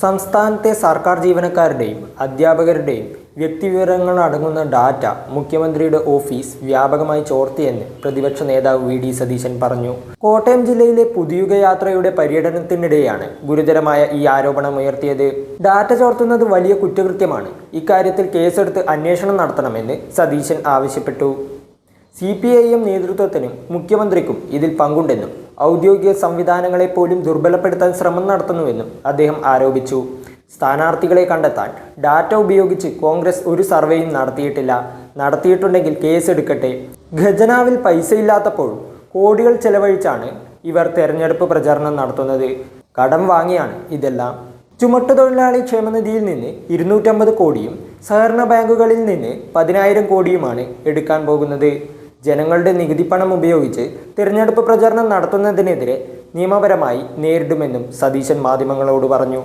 സംസ്ഥാനത്തെ സർക്കാർ ജീവനക്കാരുടെയും അധ്യാപകരുടെയും വ്യക്തിവിവരങ്ങൾ അടങ്ങുന്ന ഡാറ്റ മുഖ്യമന്ത്രിയുടെ ഓഫീസ് വ്യാപകമായി ചോർത്തിയെന്ന് പ്രതിപക്ഷ നേതാവ് വി.ഡി. സതീശൻ പറഞ്ഞു. കോട്ടയം ജില്ലയിലെ പുതുയുഗ യാത്രയുടെ പര്യടനത്തിനിടെയാണ് ഗുരുതരമായ ഈ ആരോപണം ഉയർത്തിയത്. ഡാറ്റ ചോർത്തുന്നത് വലിയ കുറ്റകൃത്യമാണ്. ഇക്കാര്യത്തിൽ കേസെടുത്ത് അന്വേഷണം നടത്തണമെന്ന് സതീശൻ ആവശ്യപ്പെട്ടു. CPIM നേതൃത്വത്തിനും മുഖ്യമന്ത്രിക്കും ഇതിൽ പങ്കുണ്ടെന്നും ഔദ്യോഗിക സംവിധാനങ്ങളെപ്പോലും ദുർബലപ്പെടുത്താൻ ശ്രമം നടത്തുന്നുവെന്നും അദ്ദേഹം ആരോപിച്ചു. സ്ഥാനാർത്ഥികളെ കണ്ടെത്താൻ ഡാറ്റ ഉപയോഗിച്ച് കോൺഗ്രസ് ഒരു സർവേയും നടത്തിയിട്ടില്ല. നടത്തിയിട്ടുണ്ടെങ്കിൽ കേസെടുക്കട്ടെ. ഖജനാവിൽ പൈസയില്ലാത്തപ്പോഴും കോടികൾ ചെലവഴിച്ചാണ് ഇവർ തെരഞ്ഞെടുപ്പ് പ്രചാരണം നടത്തുന്നത്. കടം വാങ്ങിയാണ് ഇതെല്ലാം. ചുമട്ടുതൊഴിലാളി ക്ഷേമനിധിയിൽ നിന്ന് 250 കോടിയും സഹകരണ ബാങ്കുകളിൽ നിന്ന് 10,000 കോടിയുമാണ് എടുക്കാൻ പോകുന്നത്. ജനങ്ങളുടെ നികുതി പണം ഉപയോഗിച്ച് തിരഞ്ഞെടുപ്പ് പ്രചാരണം നടത്തുന്നതിനെതിരെ നിയമപരമായി നേരിടുമെന്നും സതീശൻ മാധ്യമങ്ങളോട് പറഞ്ഞു.